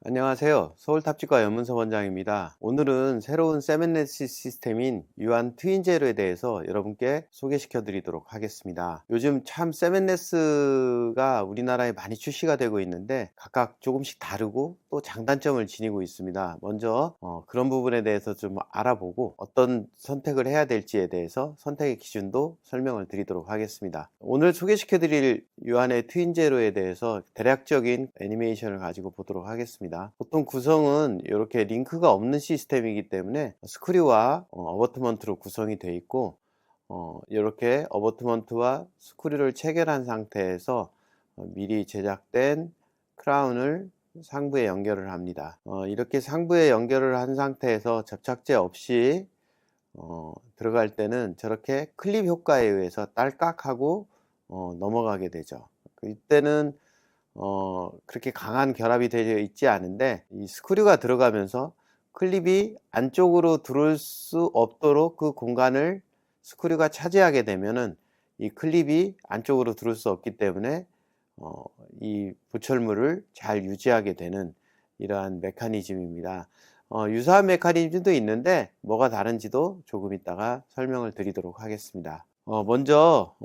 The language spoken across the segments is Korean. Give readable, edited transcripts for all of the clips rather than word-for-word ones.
안녕하세요. 서울탑지과 연문서 원장입니다. 오늘은 새로운 세멘네시 시스템인 유한 트윈제로에 대해서 여러분께 소개시켜 드리도록 하겠습니다. 요즘 참 세멘네스가 우리나라에 많이 출시가 되고 있는데 각각 조금씩 다르고 또 장단점을 지니고 있습니다. 먼저 그런 부분에 대해서 좀 알아보고 어떤 선택을 해야 될지에 대해서 선택의 기준도 설명을 드리도록 하겠습니다. 오늘 소개시켜 드릴 유한의 트윈제로에 대해서 대략적인 애니메이션을 가지고 보도록 하겠습니다. 보통 구성은 이렇게 링크가 없는 시스템이기 때문에 스크류와 어버트먼트로 구성이 되어 있고, 이렇게 어버트먼트와 스크류를 체결한 상태에서 미리 제작된 크라운을 상부에 연결을 합니다. 이렇게 상부에 연결을 한 상태에서 접착제 없이 들어갈 때는 저렇게 클립 효과에 의해서 딸깍하고 넘어가게 되죠. 이때는 그렇게 강한 결합이 되어 있지 않은데 이 스크류가 들어가면서 클립이 안쪽으로 들어올 수 없도록 그 공간을 스크류가 차지하게 되면은 이 클립이 안쪽으로 들어올 수 없기 때문에 이 부철물을 잘 유지하게 되는 이러한 메커니즘입니다. 유사한 메커니즘도 있는데 뭐가 다른지도 조금 이따가 설명을 드리도록 하겠습니다. 먼저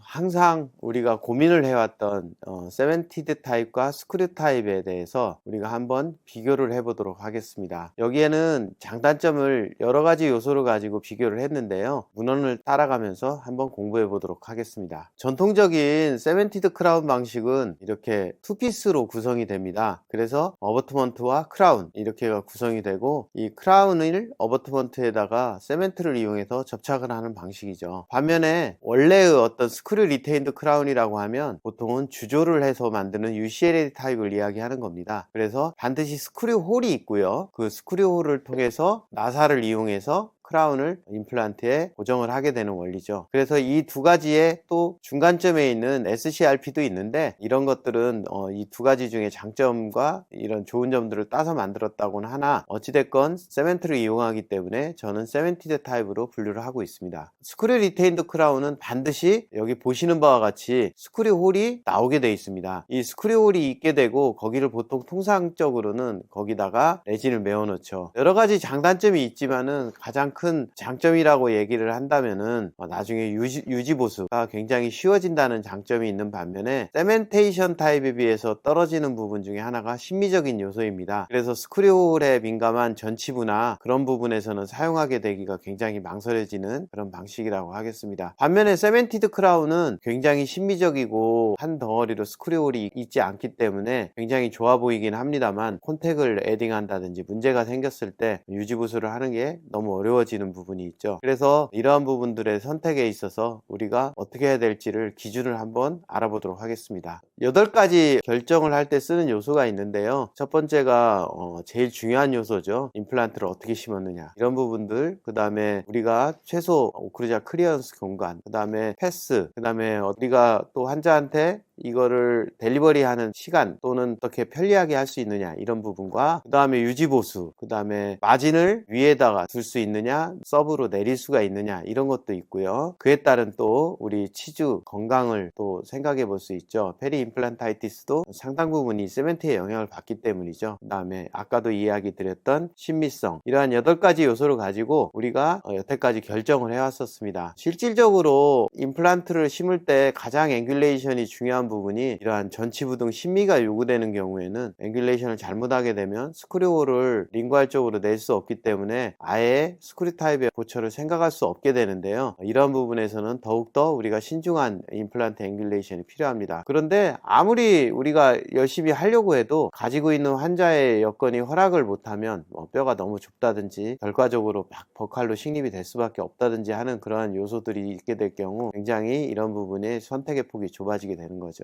항상 우리가 고민을 해왔던 세멘티드 타입과 스크류 타입에 대해서 우리가 한번 비교를 해 보도록 하겠습니다. 여기에는 장단점을 여러 가지 요소를 가지고 비교를 했는데요, 문헌을 따라가면서 한번 공부해 보도록 하겠습니다. 전통적인 세멘티드 크라운 방식은 이렇게 투피스로 구성이 됩니다. 그래서 어버트먼트와 크라운 이렇게가 구성이 되고, 이 크라운을 어버트먼트에다가 세멘트를 이용해서 접착을 하는 방식이죠. 반면에 원래의 어떤 스크류 리테인드 크라운이라고 하면 보통은 주조를 해서 만드는 UCLA 타입을 이야기하는 겁니다. 그래서 반드시 스크류 홀이 있고요, 그 스크류 홀을 통해서 나사를 이용해서 크라운을 임플란트에 고정을 하게 되는 원리죠. 그래서 이 두 가지의 또 중간점에 있는 SCRP도 있는데, 이런 것들은 이 두 가지 중에 장점과 이런 좋은 점들을 따서 만들었다고는 하나, 어찌됐건 세멘트를 이용하기 때문에 저는 세멘티드 타입으로 분류를 하고 있습니다. 스크류 리테인드 크라운은 반드시 여기 보시는 바와 같이 스크류 홀이 나오게 되어 있습니다. 이 스크류 홀이 있게 되고, 거기를 보통 통상적으로는 거기다가 레진을 메워 놓죠. 여러 가지 장단점이 있지만은 가장 큰 장점이라고 얘기를 한다면은 나중에 유지 보수가 굉장히 쉬워진다는 장점이 있는 반면에, 세멘테이션 타입에 비해서 떨어지는 부분 중에 하나가 심미적인 요소입니다. 그래서 스크류홀에 민감한 전치부나 그런 부분에서는 사용하게 되기가 굉장히 망설여지는 그런 방식이라고 하겠습니다. 반면에 세멘티드 크라운은 굉장히 심미적이고 한 덩어리로 스크류홀이 있지 않기 때문에 굉장히 좋아 보이긴 합니다만, 콘택을 에딩한다든지 문제가 생겼을 때 유지 보수를 하는 게 너무 어려워지는 부분이 있죠. 그래서 이러한 부분들의 선택에 있어서 우리가 어떻게 해야 될지를 기준을 한번 알아보도록 하겠습니다. 8가지 결정을 할 때 쓰는 요소가 있는데요, 첫 번째가 제일 중요한 요소죠. 임플란트를 어떻게 심었느냐, 이런 부분들, 그 다음에 우리가 최소 오클루전 클리어런스 공간, 그 다음에 패스, 그 다음에 우리가 또 환자한테 이거를 델리버리 하는 시간 또는 어떻게 편리하게 할 수 있느냐, 이런 부분과 그 다음에 유지보수, 그 다음에 마진을 위에다가 둘 수 있느냐, 서브로 내릴 수가 있느냐, 이런 것도 있고요. 그에 따른 또 우리 치주 건강을 또 생각해 볼 수 있죠. 페리 임플란타이티스도 상당 부분이 세멘트의 영향을 받기 때문이죠. 그 다음에 아까도 이야기 드렸던 신미성, 이러한 8가지 요소를 가지고 우리가 여태까지 결정을 해왔었습니다. 실질적으로 임플란트를 심을 때 가장 앵귤레이션이 중요한 부분이 이러한 전치부 등 심미가 요구되는 경우에는, 앵귤레이션을 잘못하게 되면 스크류홀을 링구알 쪽으로 낼 수 없기 때문에 아예 스크류 타입의 보철을 생각할 수 없게 되는데요, 이런 부분에서는 더욱더 우리가 신중한 임플란트 앵귤레이션이 필요합니다. 그런데 아무리 우리가 열심히 하려고 해도 가지고 있는 환자의 여건이 허락을 못하면 뼈가 너무 좁다든지 결과적으로 막 버칼로 식립이 될 수밖에 없다든지 하는 그러한 요소들이 있게 될 경우 굉장히 이런 부분에 선택의 폭이 좁아지게 되는 거죠.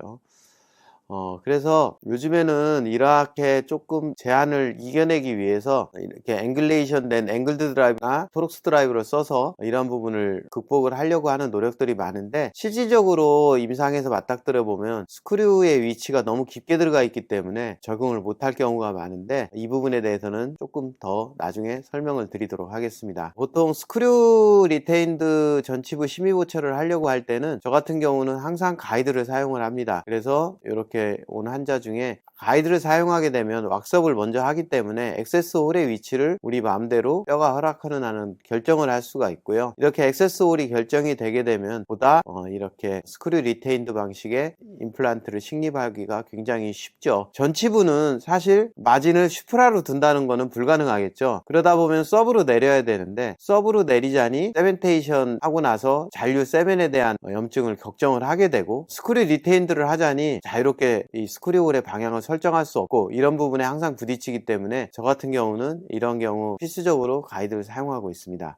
그래서 요즘에는 이렇게 조금 제한을 이겨내기 위해서 이렇게 앵글레이션 된 앵글드 드라이브나 토록스 드라이브를 써서 이런 부분을 극복을 하려고 하는 노력들이 많은데, 실질적으로 임상에서 맞닥뜨려 보면 스크류의 위치가 너무 깊게 들어가 있기 때문에 적응을 못할 경우가 많은데, 이 부분에 대해서는 조금 더 나중에 설명을 드리도록 하겠습니다. 보통 스크류 리테인드 전치부 심의 보철을 하려고 할 때는 저 같은 경우는 항상 가이드를 사용을 합니다. 그래서 이렇게 이렇게 온 환자 중에 가이드를 사용하게 되면 왁스업을 먼저 하기 때문에 액세스 홀의 위치를 우리 마음대로 뼈가 허락하는 한은 결정을 할 수가 있고요. 이렇게 액세스 홀이 결정이 되게 되면 보다 이렇게 스크류 리테인드 방식의 임플란트를 식립하기가 굉장히 쉽죠. 전치부는 사실 마진을 슈프라로 둔다는 것은 불가능하겠죠. 그러다 보면 서브로 내려야 되는데 서브로 내리자니 세멘테이션 하고 나서 잔류 세멘에 대한 염증을 걱정을 하게 되고, 스크류 리테인드를 하자니 자유롭게 이 스크류 홀의 방향을 설정할 수 없고, 이런 부분에 항상 부딪히기 때문에 저 같은 경우는 이런 경우 필수적으로 가이드를 사용하고 있습니다.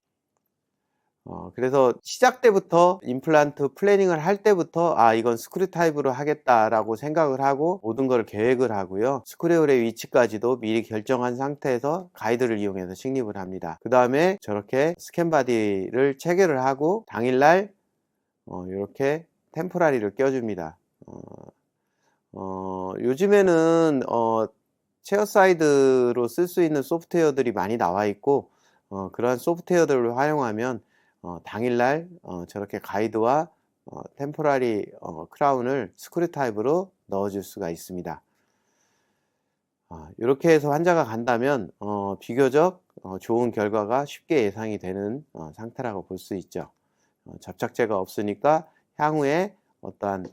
그래서 시작 때부터 임플란트 플래닝을 할 때부터 이건 스크류 타입으로 하겠다라고 생각을 하고 모든 걸 계획을 하고요. 스크류홀의 위치까지도 미리 결정한 상태에서 가이드를 이용해서 식립을 합니다. 그 다음에 저렇게 스캔 바디를 체결을 하고 당일날 이렇게 템포라리를 껴줍니다. 요즘에는 체어사이드로 쓸 수 있는 소프트웨어들이 많이 나와 있고, 그러한 소프트웨어들을 활용하면 당일날 저렇게 가이드와 템포라리 크라운을 스크류 타입으로 넣어줄 수가 있습니다. 이렇게 해서 환자가 간다면 비교적 좋은 결과가 쉽게 예상이 되는 상태라고 볼 수 있죠. 접착제가 없으니까 향후에 어떠한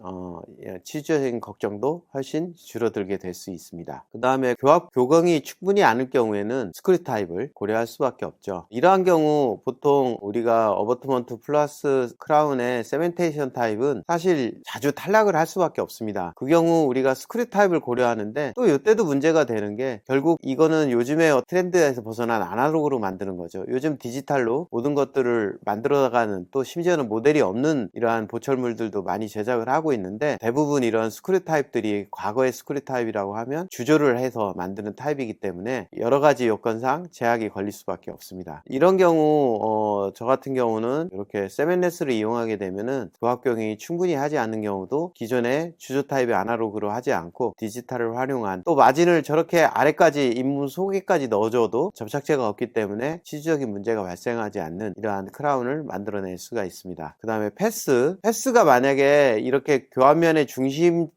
치주적인 걱정도 훨씬 줄어들게 될 수 있습니다. 그 다음에 교경이 충분히 않을 경우에는 스크류 타입을 고려할 수밖에 없죠. 이러한 경우 보통 우리가 어버트먼트 플러스 크라운의 세멘테이션 타입은 사실 자주 탈락을 할 수밖에 없습니다. 그 경우 우리가 스크류 타입을 고려하는데 또 이때도 문제가 되는 게, 결국 이거는 요즘의 트렌드에서 벗어난 아날로그로 만드는 거죠. 요즘 디지털로 모든 것들을 만들어 나가는, 또 심지어는 모델이 없는 이러한 보철물들도 많이 제작을 하고 있는데, 대부분 이런 스크류 타입들이 과거의 스크류 타입이라고 하면 주조를 해서 만드는 타입이기 때문에 여러 가지 요건상 제약이 걸릴 수밖에 없습니다. 이런 경우 저 같은 경우는 이렇게 세멘네스를 이용하게 되면은 교합경이 충분히 하지 않는 경우도 기존의 주조 타입의 아날로그로 하지 않고 디지털을 활용한, 또 마진을 저렇게 아래까지 잇몸 속에까지 넣어줘도 접착제가 없기 때문에 치주적인 문제가 발생하지 않는 이러한 크라운을 만들어낼 수가 있습니다. 그 다음에 패스가 만약에 이렇게 교환면의 중심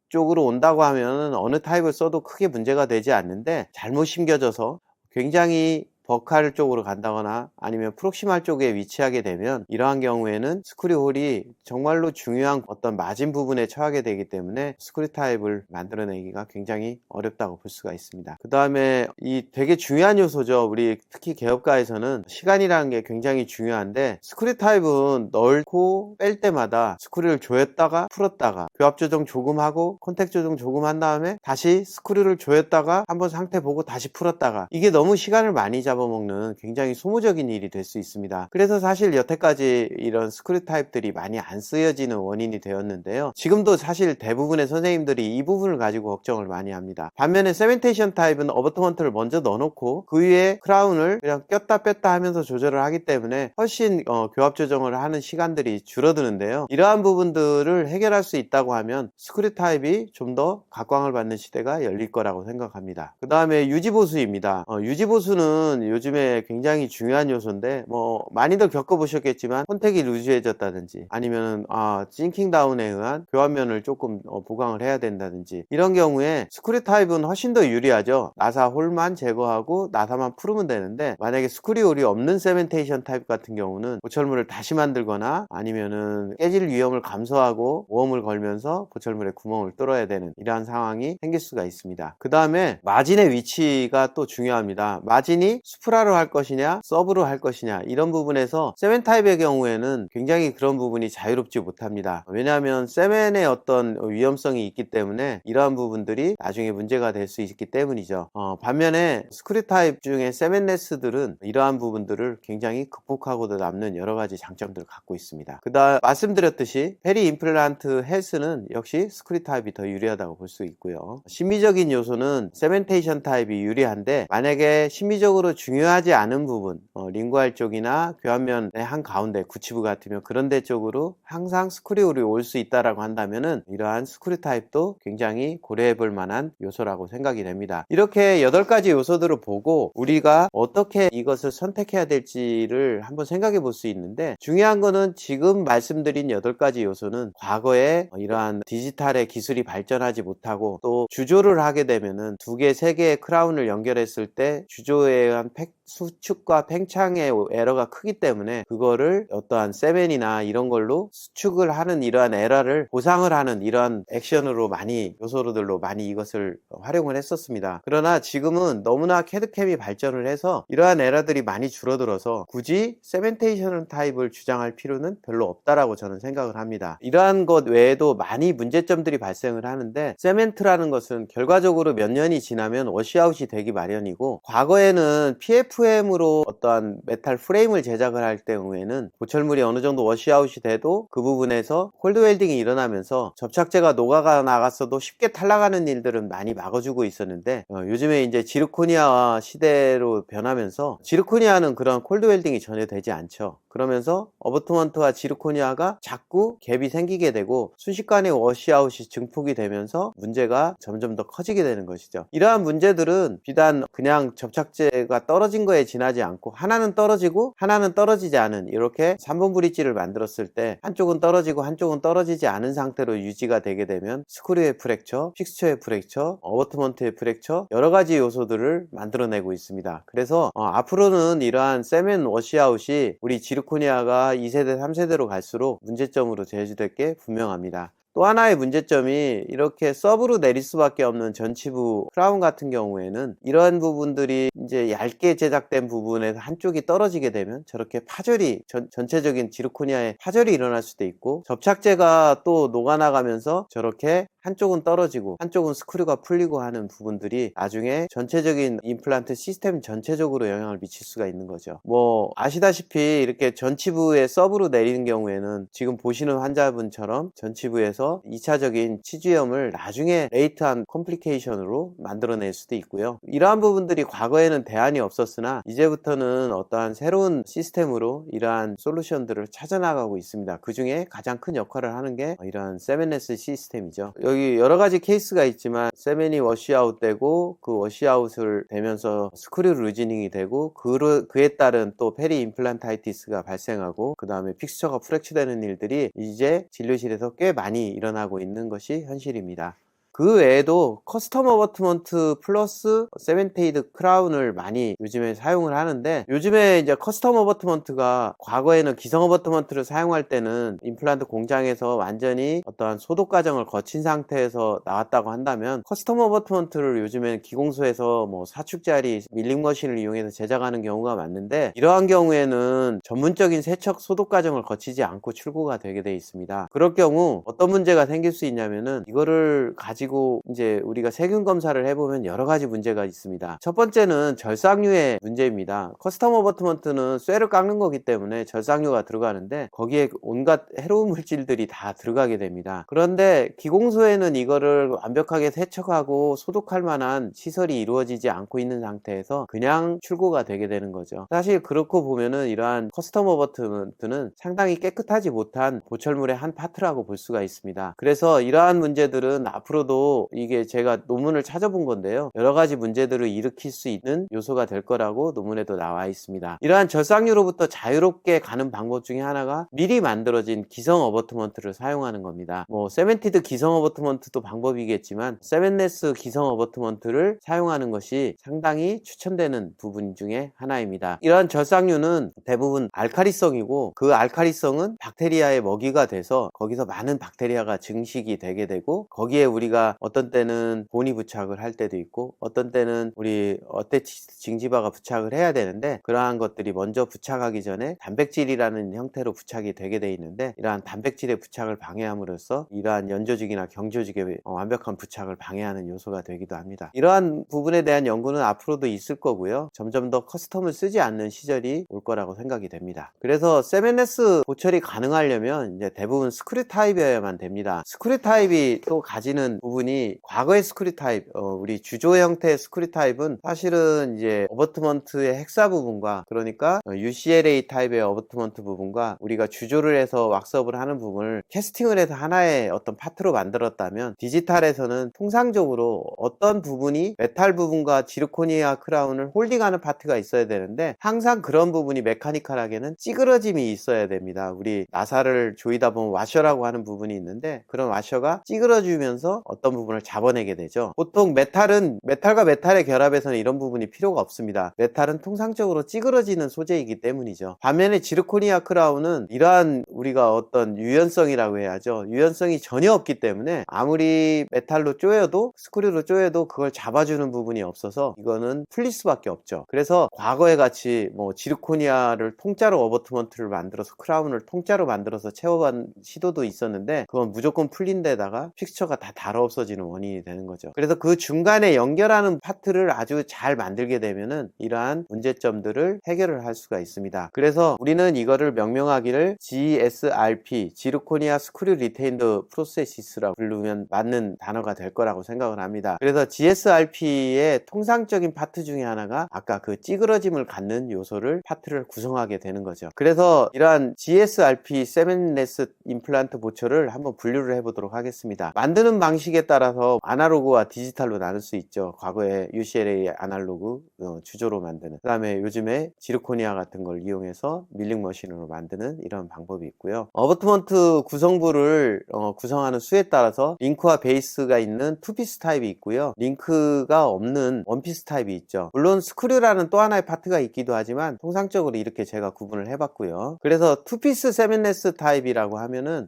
쪽으로 온다고 하면 어느 타입을 써도 크게 문제가 되지 않는데, 잘못 심겨져서 굉장히 버칼 쪽으로 간다거나 아니면 프록시말 쪽에 위치하게 되면 이러한 경우에는 스크류 홀이 정말로 중요한 어떤 마진 부분에 처하게 되기 때문에 스크류 타입을 만들어내기가 굉장히 어렵다고 볼 수가 있습니다. 그 다음에 이 되게 중요한 요소죠. 우리 특히 개업가에서는 시간이라는 게 굉장히 중요한데, 스크류 타입은 넣고 뺄 때마다 스크류를 조였다가 풀었다가 교합 조정 조금 하고 컨택 조정 조금 한 다음에 다시 스크류를 조였다가 한번 상태 보고 다시 풀었다가, 이게 너무 시간을 많이 잡아먹는 굉장히 소모적인 일이 될 수 있습니다. 그래서 사실 여태까지 이런 스크류 타입들이 많이 안 쓰여지는 원인이 되었는데요. 지금도 사실 대부분의 선생님들이 이 부분을 가지고 걱정을 많이 합니다. 반면에 세멘테이션 타입은 어버트먼트를 먼저 넣어놓고 그 위에 크라운을 그냥 꼈다 뺐다 하면서 조절을 하기 때문에 훨씬 교합 조정을 하는 시간들이 줄어드는데요. 이러한 부분들을 해결할 수 있다고 하면 스크류 타입이 좀 더 각광을 받는 시대가 열릴 거라고 생각합니다. 그 다음에 유지보수입니다. 유지보수는 요즘에 굉장히 중요한 요소인데, 많이들 겪어보셨겠지만 컨택이 루즈해졌다든지 아니면 싱킹 다운에 의한 교환면을 조금 보강을 해야 된다든지, 이런 경우에 스크류 타입은 훨씬 더 유리하죠. 나사 홀만 제거하고 나사만 풀으면 되는데, 만약에 스크류 홀이 없는 세멘테이션 타입 같은 경우는 보철물을 다시 만들거나 아니면은 깨질 위험을 감소하고 모험을 걸면서 보철물에 구멍을 뚫어야 되는 이러한 상황이 생길 수가 있습니다. 그 다음에 마진의 위치가 또 중요합니다. 마진이 수프라로 할 것이냐 서브로 할 것이냐, 이런 부분에서 세멘 타입의 경우에는 굉장히 그런 부분이 자유롭지 못합니다. 왜냐하면 세멘의 어떤 위험성이 있기 때문에 이러한 부분들이 나중에 문제가 될 수 있기 때문이죠. 반면에 스크류 타입 중에 세멘레스들은 이러한 부분들을 굉장히 극복하고도 남는 여러 가지 장점들을 갖고 있습니다. 그 다음 말씀드렸듯이 페리 임플란트 헬스는 역시 스크류 타입이 더 유리하다고 볼 수 있고요. 심미적인 요소는 세멘테이션 타입이 유리한데, 만약에 심미적으로 중요하지 않은 부분, 링구알 쪽이나 교환면의 한가운데 구치부 같으면 그런 데 쪽으로 항상 스크류울이 올 수 있다라고 한다면은 이러한 스크류 타입도 굉장히 고려해 볼 만한 요소라고 생각이 됩니다. 이렇게 8가지 요소들을 보고 우리가 어떻게 이것을 선택해야 될지를 한번 생각해 볼 수 있는데, 중요한 거는 지금 말씀드린 8가지 요소는 과거에 이러한 디지털의 기술이 발전하지 못하고 또 주조를 하게 되면은 2개, 3개의 크라운을 연결했을 때 주조에 의한 수축과 팽창의 에러가 크기 때문에 그거를 어떠한 세벤이나 이런 걸로 수축을 하는 이러한 에러를 보상을 하는 이러한 액션으로 많이 요소들로 많이 이것을 활용을 했었습니다. 그러나 지금은 너무나 캐드캠이 발전을 해서 이러한 에러들이 많이 줄어들어서 굳이 세멘테이션 타입을 주장할 필요는 별로 없다라고 저는 생각을 합니다. 이러한 것 외에도 많이 문제점들이 발생을 하는데, 세멘트라는 것은 결과적으로 몇 년이 지나면 워시아웃이 되기 마련이고, 과거에는 PFM으로 어떠한 메탈 프레임을 제작을 할 경우에는 보철물이 어느 정도 워시아웃이 돼도 그 부분에서 콜드 웰딩이 일어나면서 접착제가 녹아가 나갔어도 쉽게 탈락하는 일들은 많이 막아주고 있었는데, 요즘에 이제 지르코니아 시대로 변하면서 지르코니아는 그런 콜드 웰딩이 전혀 되지 않죠. 그러면서 어버트먼트와 지르코니아가 자꾸 갭이 생기게 되고 순식간에 워시아웃이 증폭이 되면서 문제가 점점 더 커지게 되는 것이죠. 이러한 문제들은 비단 그냥 접착제가 떨어진 거에 지나지 않고 하나는 떨어지고 하나는 떨어지지 않은 이렇게 3번 브릿지를 만들었을 때 한쪽은 떨어지고 한쪽은 떨어지지 않은 상태로 유지가 되게 되면 스크류의 프랙처, 픽스처의 프랙처, 어버트먼트의 프랙처 여러 가지 요소들을 만들어내고 있습니다. 그래서 앞으로는 이러한 세멘 워시아웃이 우리 지르코니아가 2세대, 3세대로 갈수록 문제점으로 제시될 게 분명합니다. 또 하나의 문제점이 이렇게 서브로 내릴 수밖에 없는 전치부 크라운 같은 경우에는 이러한 부분들이 이제 얇게 제작된 부분에서 한쪽이 떨어지게 되면 저렇게 파절이 전체적인 지르코니아에 파절이 일어날 수도 있고, 접착제가 또 녹아나가면서 저렇게 한쪽은 떨어지고 한쪽은 스크류가 풀리고 하는 부분들이 나중에 전체적인 임플란트 시스템 전체적으로 영향을 미칠 수가 있는 거죠. 뭐 아시다시피 이렇게 전치부에 서브로 내리는 경우에는 지금 보시는 환자분처럼 전치부에서 2차적인 치주염을 나중에 레이트한 컴플리케이션으로 만들어낼 수도 있고요. 이러한 부분들이 과거에는 대안이 없었으나 이제부터는 어떠한 새로운 시스템으로 이러한 솔루션들을 찾아나가고 있습니다. 그 중에 가장 큰 역할을 하는 게 이러한 세멘네스 시스템이죠. 여기 여러 가지 케이스가 있지만 세멘이 워시아웃 되고 그 워시아웃을 되면서 스크류 루즈닝이 되고 그에 따른 또 페리 임플란타이티스가 발생하고 그 다음에 픽스처가 프랙처 되는 일들이 이제 진료실에서 꽤 많이 일어나고 있는 것이 현실입니다. 그 외에도 커스텀 어버트먼트 플러스 세멘테이드 크라운을 많이 요즘에 사용을 하는데, 요즘에 이제 커스텀 어버트먼트가 과거에는 기성 어버트먼트를 사용할 때는 임플란트 공장에서 완전히 어떠한 소독 과정을 거친 상태에서 나왔다고 한다면, 커스텀 어버트먼트를 요즘에는 기공소에서 뭐 사축자리 밀링 머신을 이용해서 제작하는 경우가 많은데, 이러한 경우에는 전문적인 세척 소독 과정을 거치지 않고 출고가 되게 돼 있습니다. 그럴 경우 어떤 문제가 생길 수 있냐면은, 이거를 가지고 이제 우리가 세균 검사를 해보면 여러 가지 문제가 있습니다. 첫 번째는 절삭류의 문제입니다. 커스텀 어버트먼트는 쇠를 깎는 거기 때문에 절삭류가 들어가는데 거기에 온갖 해로운 물질들이 다 들어가게 됩니다. 그런데 기공소에는 이거를 완벽하게 세척하고 소독할 만한 시설이 이루어지지 않고 있는 상태에서 그냥 출고가 되게 되는 거죠. 사실 그렇고 보면은 이러한 커스텀 어버트먼트는 상당히 깨끗하지 못한 보철물의 한 파트라고 볼 수가 있습니다. 그래서 이러한 문제들은 앞으로도 이게 제가 논문을 찾아본 건데요, 여러 가지 문제들을 일으킬 수 있는 요소가 될 거라고 논문에도 나와 있습니다. 이러한 절삭류로부터 자유롭게 가는 방법 중에 하나가 미리 만들어진 기성 어버트먼트를 사용하는 겁니다. 뭐 세멘티드 기성 어버트먼트도 방법이겠지만 세멘네스 기성 어버트먼트를 사용하는 것이 상당히 추천되는 부분 중에 하나입니다. 이러한 절삭류는 대부분 알카리성이고 그 알카리성은 박테리아의 먹이가 돼서 거기서 많은 박테리아가 증식이 되게 되고, 거기에 우리가 어떤 때는 보니 부착을 할 때도 있고 어떤 때는 우리 어태치드 징지바가 부착을 해야 되는데, 그러한 것들이 먼저 부착하기 전에 단백질이라는 형태로 부착이 되게 돼 있는데, 이러한 단백질의 부착을 방해함으로써 이러한 연조직이나 경조직의 완벽한 부착을 방해하는 요소가 되기도 합니다. 이러한 부분에 대한 연구는 앞으로도 있을 거고요, 점점 더 커스텀을 쓰지 않는 시절이 올 거라고 생각이 됩니다. 그래서 세멘네스 보철이 가능하려면 이제 대부분 스크류 타입이어야만 됩니다. 스크류 타입이 또 가지는 부분이 과거의 스크류 타입, 우리 주조 형태의 스크류 타입은 사실은 이제 어버트먼트의 핵사 부분과, 그러니까 UCLA 타입의 어버트먼트 부분과 우리가 주조를 해서 왁스업을 하는 부분을 캐스팅을 해서 하나의 어떤 파트로 만들었다면, 디지털에서는 통상적으로 어떤 부분이 메탈 부분과 지르코니아 크라운을 홀딩하는 파트가 있어야 되는데, 항상 그런 부분이 메카니컬하게는 찌그러짐이 있어야 됩니다. 우리 나사를 조이다 보면 와셔라고 하는 부분이 있는데, 그런 와셔가 찌그러지면서 어떤 부분을 잡아내게 되죠. 보통 메탈은 메탈과 메탈의 결합에서는 이런 부분이 필요가 없습니다. 메탈은 통상적으로 찌그러지는 소재이기 때문이죠. 반면에 지르코니아 크라운은 이러한 우리가 어떤 유연성이라고 해야죠. 유연성이 전혀 없기 때문에 아무리 메탈로 쪼여도, 스크류로 쪼여도 그걸 잡아주는 부분이 없어서 이거는 풀릴 수밖에 없죠. 그래서 과거에 같이 뭐 지르코니아를 통짜로 어버트먼트를 만들어서 크라운을 통짜로 만들어서 채워간 시도도 있었는데, 그건 무조건 풀린 데다가 픽스처가 다 달아 없어지는 원인이 되는 거죠. 그래서 그 중간에 연결하는 파트를 아주 잘 만들게 되면은 이러한 문제점들을 해결을 할 수가 있습니다. 그래서 우리는 이거를 명명하기를 GSRP, 지르코니아 스크류 리테인드 프로세시스라고 부르면 맞는 단어가 될 거라고 생각을 합니다. 그래서 GSRP의 통상적인 파트 중에 하나가 아까 그 찌그러짐을 갖는 요소를 파트를 구성하게 되는 거죠. 그래서 이러한 GSRP 세븐레스 임플란트 보초를 한번 분류를 해보도록 하겠습니다. 만드는 방식에 따라서 아날로그와 디지털로 나눌 수 있죠. 과거에 UCLA 아날로그 주조로 만드는, 그 다음에 요즘에 지르코니아 같은 걸 이용해서 밀링 머신으로 만드는 이런 방법이 있고요. 어버트먼트 구성부를 구성하는 수에 따라서 링크와 베이스가 있는 투피스 타입이 있고요, 링크가 없는 원피스 타입이 있죠. 물론 스크류라는 또 하나의 파트가 있기도 하지만 통상적으로 이렇게 제가 구분을 해봤고요. 그래서 투피스 세븐레스 타입이라고 하면은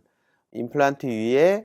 임플란트 위에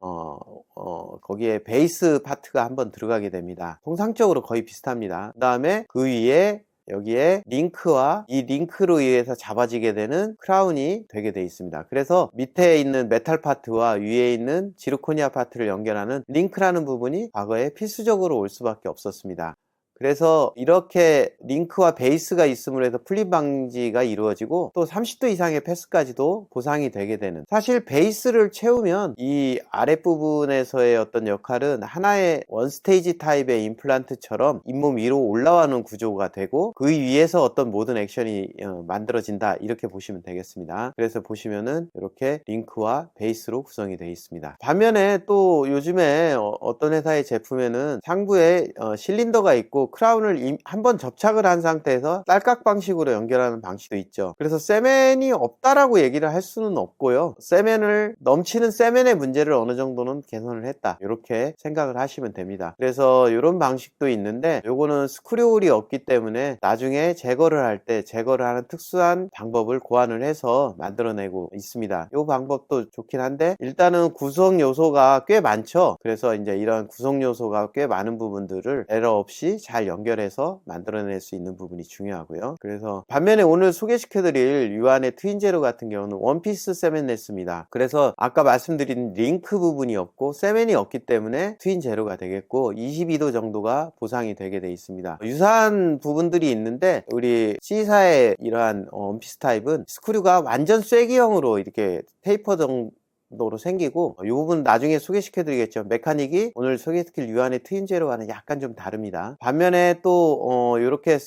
거기에 베이스 파트가 한번 들어가게 됩니다. 통상적으로 거의 비슷합니다. 그 다음에 그 위에 여기에 링크와 이 링크로 의해서 잡아지게 되는 크라운이 되게 돼 있습니다. 그래서 밑에 있는 메탈 파트와 위에 있는 지르코니아 파트를 연결하는 링크라는 부분이 과거에 필수적으로 올 수밖에 없었습니다. 그래서 이렇게 링크와 베이스가 있음으로 해서 풀림 방지가 이루어지고, 또 30도 이상의 패스까지도 보상이 되게 되는, 사실 베이스를 채우면 이 아랫부분에서의 어떤 역할은 하나의 원스테이지 타입의 임플란트처럼 잇몸 위로 올라가는 구조가 되고, 그 위에서 어떤 모든 액션이 만들어진다, 이렇게 보시면 되겠습니다. 그래서 보시면은 이렇게 링크와 베이스로 구성이 되어 있습니다. 반면에 또 요즘에 어떤 회사의 제품에는 상부에 실린더가 있고 크라운을 한번 접착을 한 상태에서 딸깍 방식으로 연결하는 방식도 있죠. 그래서 세멘이 없다라고 얘기를 할 수는 없고요, 넘치는 세멘의 문제를 어느 정도는 개선을 했다, 이렇게 생각을 하시면 됩니다. 그래서 이런 방식도 있는데, 요거는 스크류홀이 없기 때문에 나중에 제거를 할 때 제거를 하는 특수한 방법을 고안을 해서 만들어내고 있습니다. 이 방법도 좋긴 한데, 일단은 구성 요소가 꽤 많죠. 그래서 이제 이런 구성 요소가 꽤 많은 부분들을 에러 없이 잘 연결해서 만들어낼 수 있는 부분이 중요하고요. 그래서 반면에 오늘 소개시켜드릴 유안의 트윈제로 같은 경우는 원피스 세멘레스입니다. 그래서 아까 말씀드린 링크 부분이 없고 세멘이 없기 때문에 트윈제로가 되겠고, 22도 정도가 보상이 되게 돼 있습니다. 유사한 부분들이 있는데, 우리 C사의 이러한 원피스 타입은 스크류가 완전 쐐기형으로 이렇게 테이퍼 정도로 생기고, 이 부분 나중에 소개시켜 드리겠죠. 메카닉이 오늘 소개시킬 유안의 트윈제로와는 약간 좀 다릅니다. 반면에 또 이렇게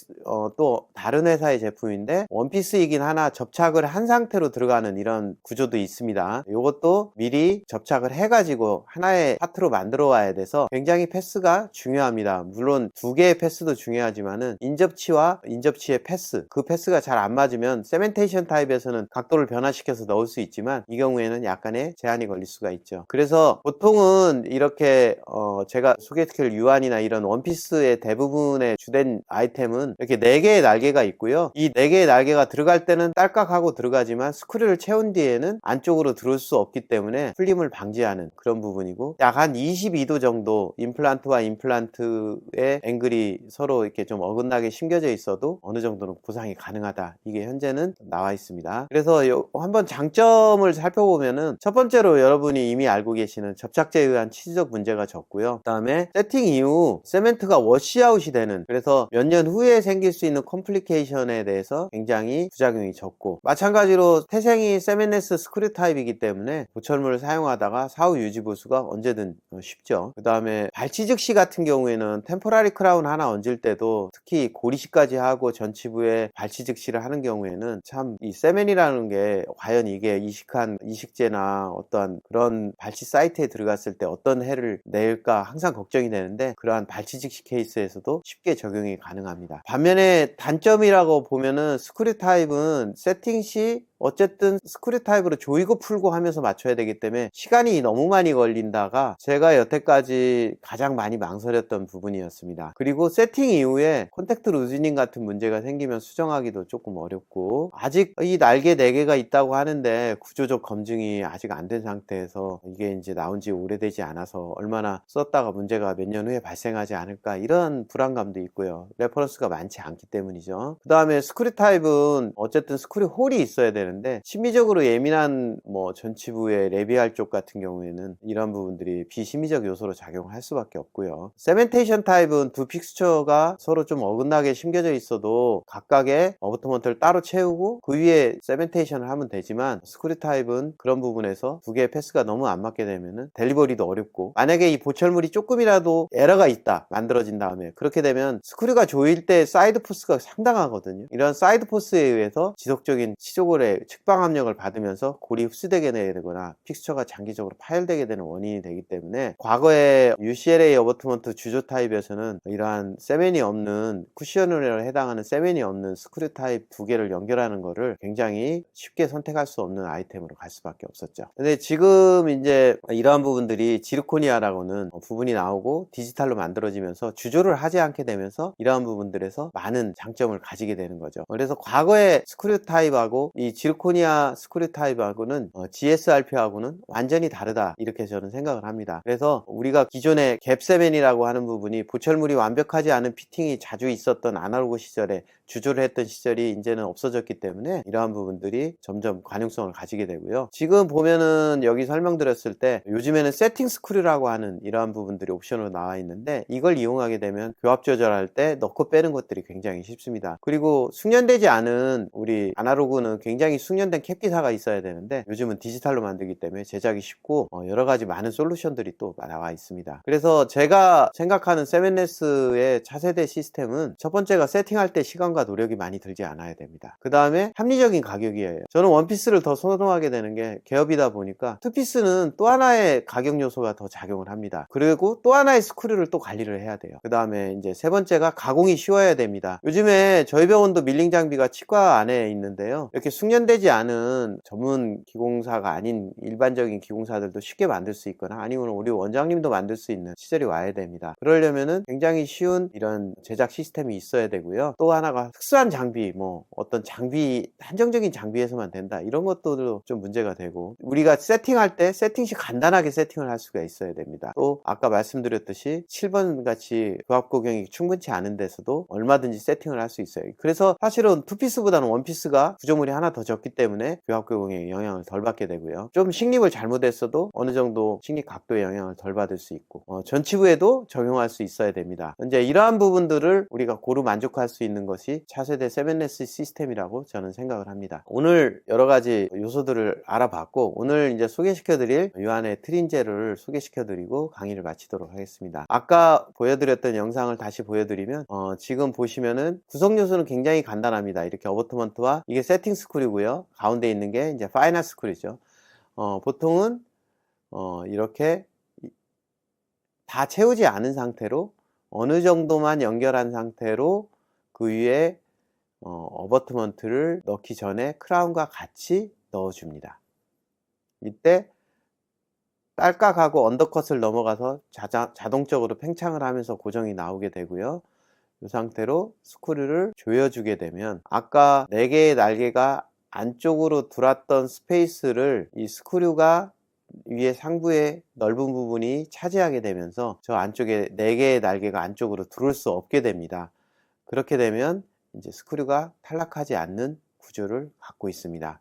또 다른 회사의 제품인데, 원피스이긴 하나 접착을 한 상태로 들어가는 이런 구조도 있습니다. 이것도 미리 접착을 해가지고 하나의 파트로 만들어 와야 돼서 굉장히 패스가 중요합니다. 물론 두 개의 패스도 중요하지만은 인접치와 인접치의 패스, 그 패스가 잘 안 맞으면 세멘테이션 타입에서는 각도를 변화시켜서 넣을 수 있지만, 이 경우에는 약간의 제한이 걸릴 수가 있죠. 그래서 보통은 이렇게 제가 소개시킬 유안이나 이런 원피스의 대부분의 주된 아이템은 이렇게 4개의 날개가 있고요, 이 4개의 날개가 들어갈 때는 딸깍하고 들어가지만 스크류를 채운 뒤에는 안쪽으로 들어올 수 없기 때문에 풀림을 방지하는 그런 부분이고, 약 한 22도 정도 임플란트와 임플란트의 앵글이 서로 이렇게 좀 어긋나게 심겨져 있어도 어느 정도는 보상이 가능하다, 이게 현재는 나와 있습니다. 그래서 한번 장점을 살펴보면은, 첫 번째로 여러분이 이미 알고 계시는 접착제에 의한 치주적 문제가 적고요. 그 다음에 세팅 이후 세멘트가 워시아웃이 되는, 그래서 몇 년 후에 생길 수 있는 컴플리케이션에 대해서 굉장히 부작용이 적고, 마찬가지로 태생이 세멘네스 스크류 타입이기 때문에 보철물을 사용하다가 사후 유지 보수가 언제든 쉽죠. 그 다음에 발치 즉시 같은 경우에는 템포라리 크라운 하나 얹을 때도, 특히 고리식까지 하고 전치부에 발치 즉시를 하는 경우에는 참 이 세멘이라는 게 과연 이게 이식한 이식제나 어떠한 그런 발치 사이트에 들어갔을 때 어떤 해를 낼까 항상 걱정이 되는데, 그러한 발치 즉시 케이스에서도 쉽게 적용이 가능합니다. 반면에 단점이라고 보면은 스크류 타입은 세팅 시 어쨌든 스크류 타입으로 조이고 풀고 하면서 맞춰야 되기 때문에 시간이 너무 많이 걸린다가 제가 여태까지 가장 많이 망설였던 부분이었습니다. 그리고 세팅 이후에 콘택트 루즈닝 같은 문제가 생기면 수정하기도 조금 어렵고, 아직 이 날개 4개가 있다고 하는데 구조적 검증이 아직 안 된 상태에서 이게 이제 나온 지 오래되지 않아서 얼마나 썼다가 문제가 몇 년 후에 발생하지 않을까, 이런 불안감도 있고요. 레퍼런스가 많지 않기 때문이죠. 그 다음에 스크류 타입은 어쨌든 스크류 홀이 있어야 되는데, 심미적으로 예민한 전치부의 레비알 쪽 같은 경우에는 이런 부분들이 비심미적 요소로 작용할 수밖에 없고요. 세멘테이션 타입은 두 픽스처가 서로 좀 어긋나게 심겨져 있어도 각각의 어버터먼트를 따로 채우고 그 위에 세멘테이션을 하면 되지만, 스크류 타입은 그런 부분에서 두 개의 패스가 너무 안 맞게 되면은 델리버리도 어렵고, 만약에 이 보철물이 조금이라도 에러가 있다 만들어진 다음에, 그렇게 되면 스크류가 조일 때 사이드 포스가 상당하거든요. 이런 사이드 포스에 의해서 지속적인 치조골의 측방 압력을 받으면서 골이 흡수되게 되거나 픽스처가 장기적으로 파열되게 되는 원인이 되기 때문에, 과거에 UCLA 어버트먼트 주조 타입에서는 이러한 세멘이 없는, 쿠셔너에 해당하는 세멘이 없는 스크류 타입 두 개를 연결하는 거를 굉장히 쉽게 선택할 수 없는 아이템으로 갈 수밖에 없었죠. 근데 지금 이제 이러한 부분들이 지르코니아라고는 부분이 나오고 디지털로 만들어지면서 주조를 하지 않게 되면서 이러한 부분들에서 많은 장점을 가지게 되는 거죠. 그래서 과거의 스크류 타입하고 이 지르코니아 스크류 타입하고는 GSRP하고는 완전히 다르다, 이렇게 저는 생각을 합니다. 그래서 우리가 기존의 갭세멘이라고 하는 부분이 보철물이 완벽하지 않은 피팅이 자주 있었던 아날로그 시절에 주조를 했던 시절이 이제는 없어졌기 때문에 이러한 부분들이 점점 관용성을 가지게 되고요. 지금 보면은 여기 설명드렸을 때 요즘에는 세팅 스크류라고 하는 이러한 부분들이 옵션으로 나와 있는데, 이걸 이용하게 되면 교합 조절할 때 넣고 빼는 것들이 굉장히 쉽습니다. 그리고 숙련되지 않은, 우리 아날로그는 굉장히 숙련된 캡기사가 있어야 되는데 요즘은 디지털로 만들기 때문에 제작이 쉽고 여러 가지 많은 솔루션들이 또 나와 있습니다. 그래서 제가 생각하는 세멘네스의 차세대 시스템은, 첫 번째가 세팅할 때 시간과 노력이 많이 들지 않아야 됩니다. 그 다음에 합리적인 가격이에요. 저는 원피스를 더 선호하게 되는 게 개업이다 보니까 투피스는 또 하나의 가격 요소가 더 작용을 합니다. 그리고 또 하나의 스크류를 또 관리를 해야 돼요. 그 다음에 이제 세 번째가 가공이 쉬워야 됩니다. 요즘에 저희 병원도 밀링 장비가 치과 안에 있는데요, 이렇게 숙련되지 않은 전문 기공사가 아닌 일반적인 기공사들도 쉽게 만들 수 있거나, 아니면 우리 원장님도 만들 수 있는 시절이 와야 됩니다. 그러려면은 굉장히 쉬운 이런 제작 시스템이 있어야 되고요. 또 하나가 특수한 장비, 어떤 장비, 한정적인 장비에서만 된다, 이런 것도 좀 문제가 되고, 우리가 세팅할 때 세팅 시 간단하게 세팅을 할 수가 있어야 됩니다. 또 아까 말씀드렸듯이 7번 같이 교합 고경이 충분치 않은 데서도 얼마든지 세팅을 할 수 있어요. 그래서 사실은 투피스보다는 원피스가 구조물이 하나 더 적기 때문에 교합 고경에 영향을 덜 받게 되고요. 좀 식립을 잘못했어도 어느 정도 식립 각도에 영향을 덜 받을 수 있고, 전치부에도 적용할 수 있어야 됩니다. 이제 이러한 부분들을 우리가 고루 만족할 수 있는 것이 차세대 세멘네스 시스템이라고 저는 생각을 합니다. 오늘 여러 가지 요소들을 알아봤고, 오늘 이제 소개시켜드릴 유한의 트린제를 소개시켜드리고 강의를 마치도록 하겠습니다. 아까 보여드렸던 영상을 다시 보여드리면, 지금 보시면은 구성 요소는 굉장히 간단합니다. 이렇게 어버트먼트와, 이게 세팅 스크류고요. 가운데 있는 게 이제 파이널 스크류죠. 보통은 이렇게 다 채우지 않은 상태로 어느 정도만 연결한 상태로 그 위에 어버트먼트를 넣기 전에 크라운과 같이 넣어줍니다. 이때 딸깍하고 언더컷을 넘어가서 자동적으로 팽창을 하면서 고정이 나오게 되고요. 이 상태로 스크류를 조여주게 되면, 아까 4개의 날개가 안쪽으로 들어왔던 스페이스를 이 스크류가 위에 상부의 넓은 부분이 차지하게 되면서 저 안쪽에 4개의 날개가 안쪽으로 들어올 수 없게 됩니다. 그렇게 되면 이제 스크류가 탈락하지 않는 구조를 갖고 있습니다.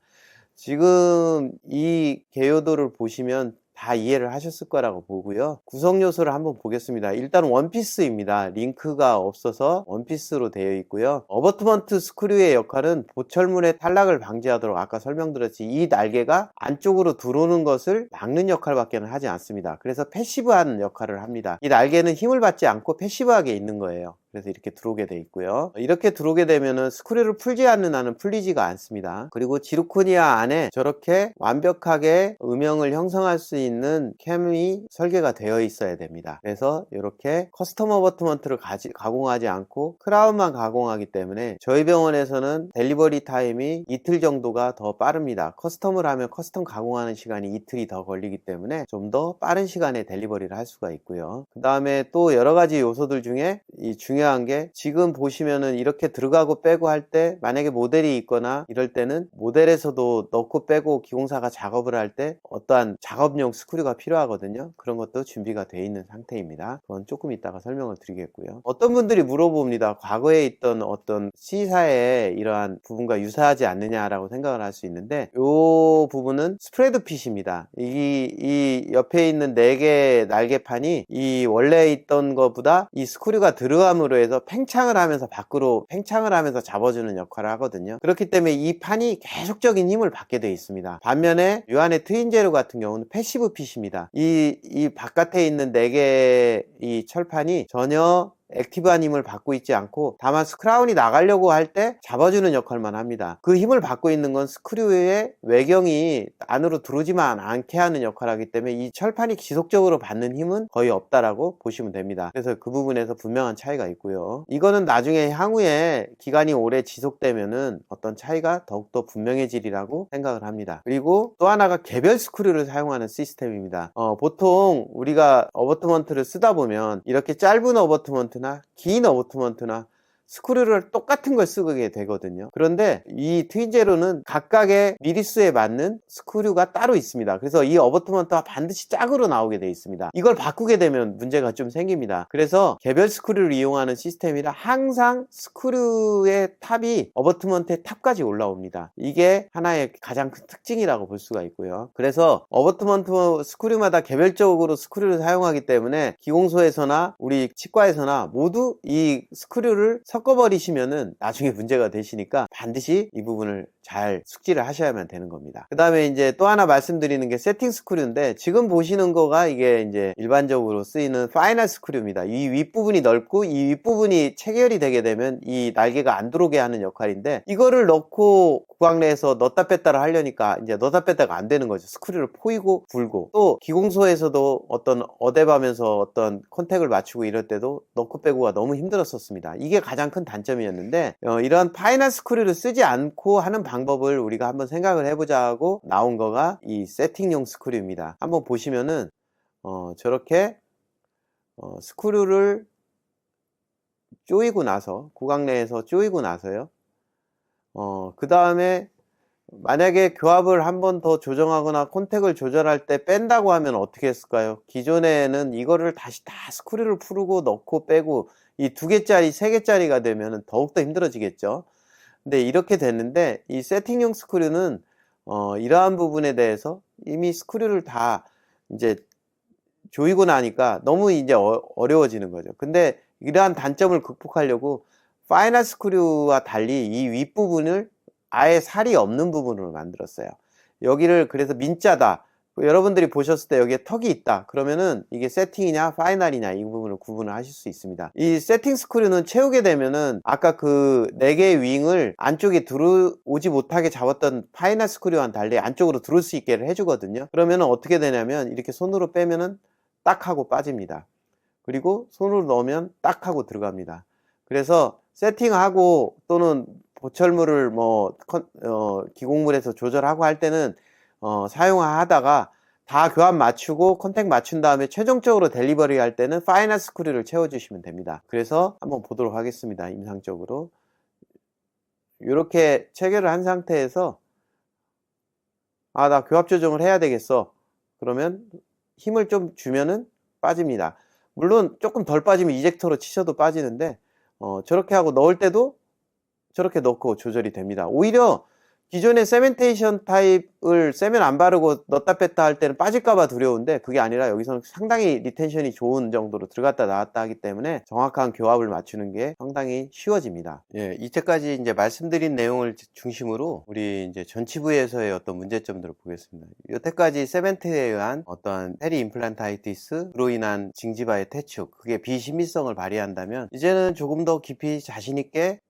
지금 이 개요도를 보시면 다 이해를 하셨을 거라고 보고요. 구성 요소를 한번 보겠습니다. 일단 원피스입니다. 링크가 없어서 원피스로 되어 있고요. 어버트먼트 스크류의 역할은 보철물의 탈락을 방지하도록, 아까 설명드렸지, 이 날개가 안쪽으로 들어오는 것을 막는 역할밖에 하지 않습니다. 그래서 패시브한 역할을 합니다. 이 날개는 힘을 받지 않고 패시브하게 있는 거예요. 그래서 이렇게 들어오게 돼 있고요. 이렇게 들어오게 되면은 스크류를 풀지 않는 한은 풀리지가 않습니다. 그리고 지르코니아 안에 저렇게 완벽하게 음영을 형성할 수 있는 캠이 설계가 되어 있어야 됩니다. 그래서 이렇게 커스텀 어버트먼트를 가공하지 않고 크라운만 가공하기 때문에 저희 병원에서는 델리버리 타임이 이틀 정도가 더 빠릅니다. 커스텀을 하면 커스텀 가공하는 시간이 이틀이 더 걸리기 때문에 좀 더 빠른 시간에 델리버리를 할 수가 있고요. 그 다음에 또 여러 가지 요소들 중에 이 중요한 게, 지금 보시면은 이렇게 들어가고 빼고 할 때 만약에 모델이 있거나 이럴 때는 모델에서도 넣고 빼고 기공사가 작업을 할 때 어떠한 작업용 스크류가 필요하거든요. 그런 것도 준비가 되어 있는 상태입니다. 그건 조금 이따가 설명을 드리겠고요. 어떤 분들이 물어봅니다. 과거에 있던 어떤 C사의 이러한 부분과 유사하지 않느냐라고 생각을 할 수 있는데, 이 부분은 스프레드 핏입니다. 이 옆에 있는 4개의 날개판이 이 원래 있던 것보다 이 스크류가 들어감으로 해서 팽창을 하면서 밖으로 팽창을 하면서 잡아주는 역할을 하거든요. 그렇기 때문에 이 판이 계속적인 힘을 받게 되어 있습니다. 반면에 유안의 트윈제로 같은 경우는 패시브 핏입니다. 이 바깥에 있는 4개의 이 철판이 전혀 액티브한 힘을 받고 있지 않고, 다만 스크라운이 나가려고 할 때 잡아주는 역할만 합니다. 그 힘을 받고 있는 건 스크류의 외경이 안으로 들어오지만 않게 하는 역할을 하기 때문에 이 철판이 지속적으로 받는 힘은 거의 없다라고 보시면 됩니다. 그래서 그 부분에서 분명한 차이가 있고요. 이거는 나중에 향후에 기간이 오래 지속되면은 어떤 차이가 더욱더 분명해지리라고 생각을 합니다. 그리고 또 하나가 개별 스크류를 사용하는 시스템입니다. 보통 우리가 어버트먼트를 쓰다 보면 이렇게 짧은 어버트먼트 긴 어버트먼트나 스크류를 똑같은 걸 쓰게 되거든요. 그런데 이 트윈제로는 각각의 미리수에 맞는 스크류가 따로 있습니다. 그래서 이 어버트먼트가 반드시 짝으로 나오게 되어 있습니다. 이걸 바꾸게 되면 문제가 좀 생깁니다. 그래서 개별 스크류를 이용하는 시스템이라 항상 스크류의 탑이 어버트먼트의 탑까지 올라옵니다. 이게 하나의 가장 큰 특징이라고 볼 수가 있고요. 그래서 어버트먼트 스크류마다 개별적으로 스크류를 사용하기 때문에 기공소에서나 우리 치과에서나 모두 이 스크류를 섞어버리시면은 나중에 문제가 되시니까 반드시 이 부분을 잘 숙지를 하셔야만 되는 겁니다. 그 다음에 이제 또 하나 말씀드리는 게 세팅 스크류인데, 지금 보시는 거가 이게 이제 일반적으로 쓰이는 파이널 스크류입니다. 이 윗부분이 넓고 이 윗부분이 체결이 되게 되면 이 날개가 안 들어오게 하는 역할인데, 이거를 넣고 구강내에서 넣었다 뺐다를 하려니까 이제 넣었다 뺐다가 안 되는 거죠. 스크류를 포이고 불고, 또 기공소에서도 어떤 어댑하면서 어떤 컨택을 맞추고 이럴 때도 넣고 빼고가 너무 힘들었었습니다. 이게 가장 큰 단점이었는데, 이런 파이널 스크류를 쓰지 않고 하는 방법을 우리가 한번 생각을 해보자 하고 나온 거가 이 세팅용 스크류입니다. 한번 보시면은 저렇게 스크류를 조이고 나서, 구강내에서 조이고 나서요, 그 다음에 만약에 교합을 한 번 더 조정하거나 콘택을 조절할 때 뺀다고 하면 어떻게 했을까요? 기존에는 이거를 다시 다 스크류를 풀고 넣고 빼고 이 2개짜리 3개짜리가 되면 더욱더 힘들어지겠죠. 근데 이렇게 됐는데, 이 세팅용 스크류는 이러한 부분에 대해서 이미 스크류를 다 이제 조이고 나니까 너무 이제 어려워지는 거죠. 근데 이러한 단점을 극복하려고 파이널 스크류와 달리 이 윗부분을 아예 살이 없는 부분으로 만들었어요. 여기를 그래서 민자다, 여러분들이 보셨을 때 여기에 턱이 있다 그러면은 이게 세팅이냐 파이널이냐 이 부분을 구분을 하실 수 있습니다. 이 세팅 스크류는 채우게 되면은 아까 그 4개의 윙을 안쪽에 들어오지 못하게 잡았던 파이널 스크류와는 달리 안쪽으로 들어올 수 있게 해주거든요. 그러면은 어떻게 되냐면, 이렇게 손으로 빼면은 딱 하고 빠집니다. 그리고 손으로 넣으면 딱 하고 들어갑니다. 그래서 세팅하고 또는 보철물을 기공물에서 조절하고 할 때는 사용하다가 다 교합 맞추고 컨택 맞춘 다음에 최종적으로 델리버리 할 때는 파이널 스크류를 채워주시면 됩니다. 그래서 한번 보도록 하겠습니다. 임상적으로 이렇게 체결을 한 상태에서 나 교합 조정을 해야 되겠어, 그러면 힘을 좀 주면은 빠집니다. 물론 조금 덜 빠지면 이젝터로 치셔도 빠지는데, 저렇게 하고 넣을 때도 저렇게 넣고 조절이 됩니다. 오히려 기존의 세멘테이션 타입을 세면 안 바르고 넣었다 뺐다 할 때는 빠질까봐 두려운데, 그게 아니라 여기서는 상당히 리텐션이 좋은 정도로 들어갔다 나왔다 하기 때문에 정확한 교합을 맞추는 게 상당히 쉬워집니다. 예, 이때까지 이제 말씀드린 내용을 중심으로 우리 이제 전치부에서의 어떤 문제점들을 보겠습니다. 여태까지 세멘트에 의한 어떤 페리 임플란타이티스로 인한 징지바의 퇴축, 그게 비신미성을 발휘한다면 이제는 조금 더 깊이 자신있게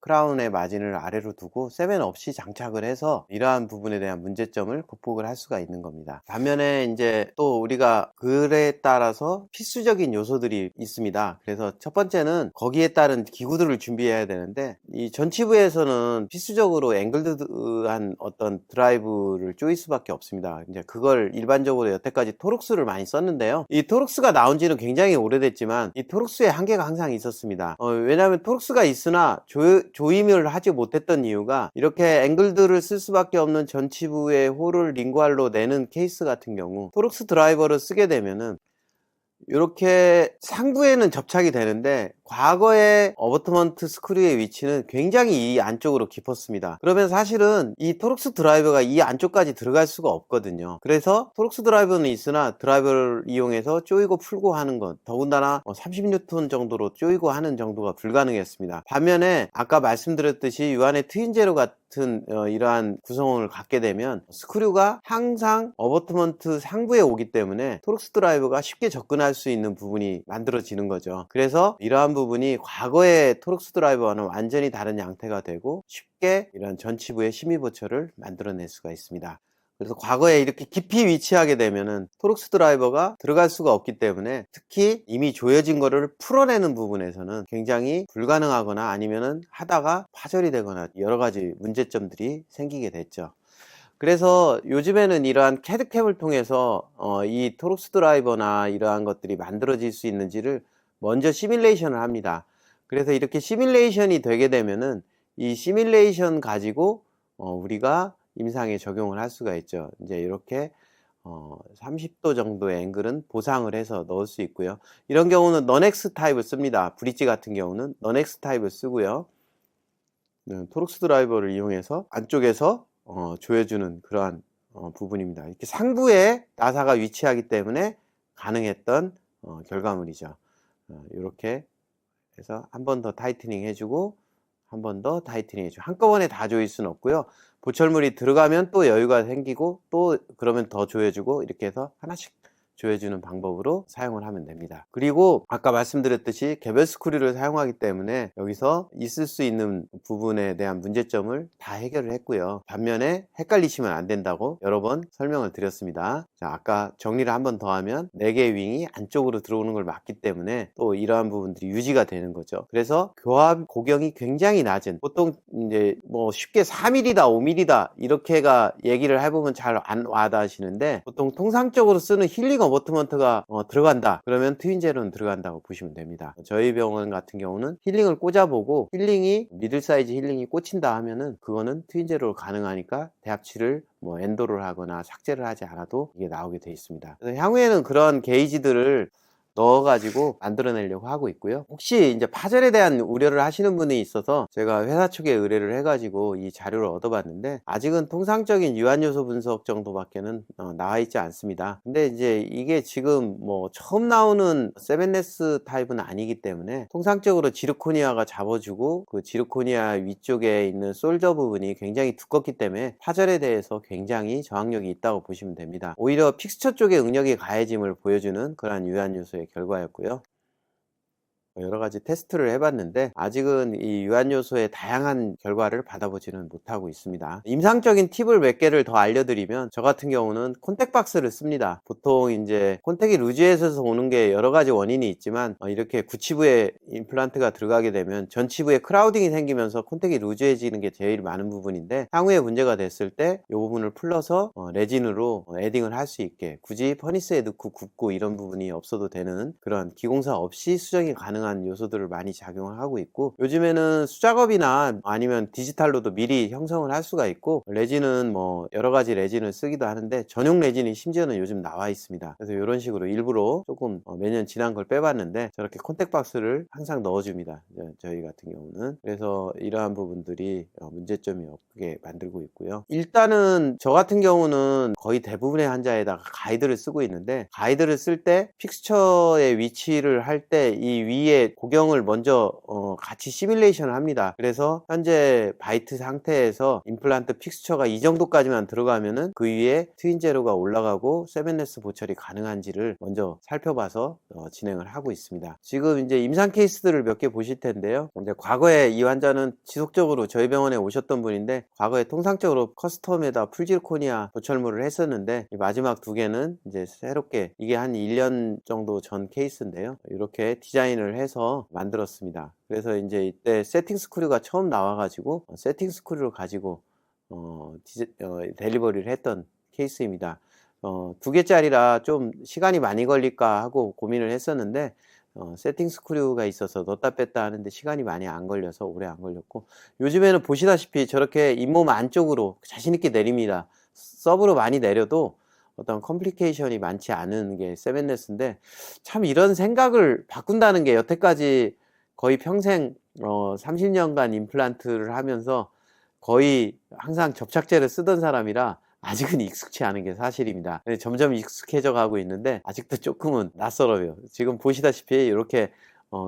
크라운의 마진을 아래로 두고 세면 없이 장착을 해서 이러한 부분에 대한 문제점을 극복을 할 수가 있는 겁니다. 반면에 이제 또 우리가 글에 따라서 필수적인 요소들이 있습니다. 그래서 첫 번째는 거기에 따른 기구들을 준비해야 되는데, 이 전치부에서는 필수적으로 앵글드한 어떤 드라이브를 조일 수밖에 없습니다. 이제 그걸 일반적으로 여태까지 토록스를 많이 썼는데요. 이 토록스가 나온 지는 굉장히 오래됐지만 이 토록스의 한계가 항상 있었습니다. 왜냐하면 토록스가 있으나 조임을 하지 못했던 이유가, 이렇게 앵글들을 쓸 수밖에 없는 전치부의 홀을 링괄로 내는 케이스 같은 경우 토록스 드라이버를 쓰게 되면은 이렇게 상부에는 접착이 되는데 과거의 어버트먼트 스크류의 위치는 굉장히 이 안쪽으로 깊었습니다. 그러면 사실은 이 토록스 드라이버가 이 안쪽까지 들어갈 수가 없거든요. 그래서 토록스 드라이버는 있으나 드라이버를 이용해서 조이고 풀고 하는 것, 더군다나 30N 정도로 조이고 하는 정도가 불가능했습니다. 반면에 아까 말씀드렸듯이 유한의 트윈제로 같은 이러한 구성원을 갖게 되면 스크류가 항상 어버트먼트 상부에 오기 때문에 토록스 드라이버가 쉽게 접근할 수 있는 부분이 만들어지는 거죠. 그래서 이러한 부분이 과거의 토록스 드라이버와는 완전히 다른 양태가 되고 쉽게 이런 전치부의 심의보철을 만들어낼 수가 있습니다. 그래서 과거에 이렇게 깊이 위치하게 되면은 토록스 드라이버가 들어갈 수가 없기 때문에, 특히 이미 조여진 거를 풀어내는 부분에서는 굉장히 불가능하거나 아니면은 하다가 파절이 되거나 여러 가지 문제점들이 생기게 됐죠. 그래서 요즘에는 이러한 캐드캠을 통해서 이 토록스 드라이버나 이러한 것들이 만들어질 수 있는지를 먼저 시뮬레이션을 합니다. 그래서 이렇게 시뮬레이션이 되게 되면은 이 시뮬레이션 가지고 우리가 임상에 적용을 할 수가 있죠. 이제 이렇게 30도 정도의 앵글은 보상을 해서 넣을 수 있고요. 이런 경우는 넌엑스 타입을 씁니다. 브릿지 같은 경우는 넌엑스 타입을 쓰고요. 토록스 드라이버를 이용해서 안쪽에서 조여주는 그러한 부분입니다. 이렇게 상부에 나사가 위치하기 때문에 가능했던 결과물이죠. 이렇게 해서 한 번 더 타이트닝 해주고 한 번 더 타이트닝 해주고, 한꺼번에 다 조일 수는 없고요. 보철물이 들어가면 또 여유가 생기고 또 그러면 더 조여주고, 이렇게 해서 하나씩 조여주는 방법으로 사용을 하면 됩니다. 그리고 아까 말씀드렸듯이 개별 스크류를 사용하기 때문에 여기서 있을 수 있는 부분에 대한 문제점을 다 해결을 했고요. 반면에 헷갈리시면 안 된다고 여러 번 설명을 드렸습니다. 자, 아까 정리를 한 번 더 하면 4개의 윙이 안쪽으로 들어오는 걸 막기 때문에 또 이러한 부분들이 유지가 되는 거죠. 그래서 교합 고경이 굉장히 낮은, 보통 이제 뭐 쉽게 4mm다 5mm다 이렇게가 얘기를 해보면 잘 안 와닿으시는데, 보통 통상적으로 쓰는 힐링 어버트먼트가 들어간다 그러면 트윈제로는 들어간다고 보시면 됩니다. 저희 병원 같은 경우는 힐링을 꽂아보고 힐링이 미들 사이즈 힐링이 꽂힌다 하면은 그거는 트윈제로 가능하니까 대합치를 뭐 엔도를 하거나 삭제를 하지 않아도 이게 나오게 돼 있습니다. 그래서 향후에는 그런 게이지들을 넣어가지고 만들어내려고 하고 있고요. 혹시 이제 파절에 대한 우려를 하시는 분이 있어서 제가 회사 측에 의뢰를 해가지고 이 자료를 얻어봤는데, 아직은 통상적인 유한요소 분석 정도밖에는 나와 있지 않습니다. 근데 이제 이게 지금 뭐 처음 나오는 세븐네스 타입은 아니기 때문에 통상적으로 지르코니아가 잡아주고 그 지르코니아 위쪽에 있는 솔저 부분이 굉장히 두껍기 때문에 파절에 대해서 굉장히 저항력이 있다고 보시면 됩니다. 오히려 픽스처 쪽에 응력이 가해짐을 보여주는 그러한 유한요소의 결과였고요. 여러 가지 테스트를 해봤는데 아직은 이 유한요소의 다양한 결과를 받아보지는 못하고 있습니다. 임상적인 팁을 몇 개를 더 알려드리면, 저 같은 경우는 콘택박스를 씁니다. 보통 이제 콘택이 루즈에서 오는 게 여러 가지 원인이 있지만 이렇게 구치부에 임플란트가 들어가게 되면 전치부에 크라우딩이 생기면서 콘택이 루즈해지는 게 제일 많은 부분인데, 향후에 문제가 됐을 때 이 부분을 풀러서 레진으로 에딩을 할 수 있게, 굳이 퍼니스에 넣고 굽고 이런 부분이 없어도 되는, 그런 기공사 없이 수정이 가능한 가능한 요소들을 많이 작용을 하고 있고, 요즘에는 수작업이나 아니면 디지털로도 미리 형성을 할 수가 있고, 레진은 뭐 여러 가지 레진을 쓰기도 하는데 전용 레진이 심지어는 요즘 나와 있습니다. 그래서 이런 식으로 일부러 조금 몇 년 지난 걸 빼봤는데 저렇게 콘택박스를 항상 넣어줍니다. 저희 같은 경우는. 그래서 이러한 부분들이 문제점이 없게 만들고 있고요. 일단은 저 같은 경우는 거의 대부분의 환자에다가 가이드를 쓰고 있는데, 가이드를 쓸 때 픽스처의 위치를 할 때 이 위에 고경을 먼저 같이 시뮬레이션을 합니다. 그래서 현재 바이트 상태에서 임플란트 픽스처가 이 정도까지만 들어가면은 그 위에 트윈제로가 올라가고 세븐네스 보철이 가능한지를 먼저 살펴봐서 진행을 하고 있습니다. 지금 이제 임상 케이스들을 몇 개 보실 텐데요. 이제 과거에 이 환자는 지속적으로 저희 병원에 오셨던 분인데, 과거에 통상적으로 커스텀에다 풀지르코니아 보철물을 했었는데, 이 마지막 두 개는 이제 새롭게, 이게 한 1년 정도 전 케이스인데요. 이렇게 디자인을 해서 만들었습니다. 그래서 이제 이때 세팅 스크류가 처음 나와가지고 세팅 스크류를 가지고 델리버리를 했던 케이스입니다. 두 개짜리라 좀 시간이 많이 걸릴까 하고 고민을 했었는데, 세팅 스크류가 있어서 넣었다 뺐다 하는데 시간이 많이 안 걸려서 오래 안 걸렸고, 요즘에는 보시다시피 저렇게 잇몸 안쪽으로 자신있게 내립니다. 서브로 많이 내려도 어떤 컴플리케이션이 많지 않은 게 세븐네스인데, 참 이런 생각을 바꾼다는 게, 여태까지 거의 평생 30년간 임플란트를 하면서 거의 항상 접착제를 쓰던 사람이라 아직은 익숙치 않은 게 사실입니다. 점점 익숙해져 가고 있는데 아직도 조금은 낯설어요. 지금 보시다시피 이렇게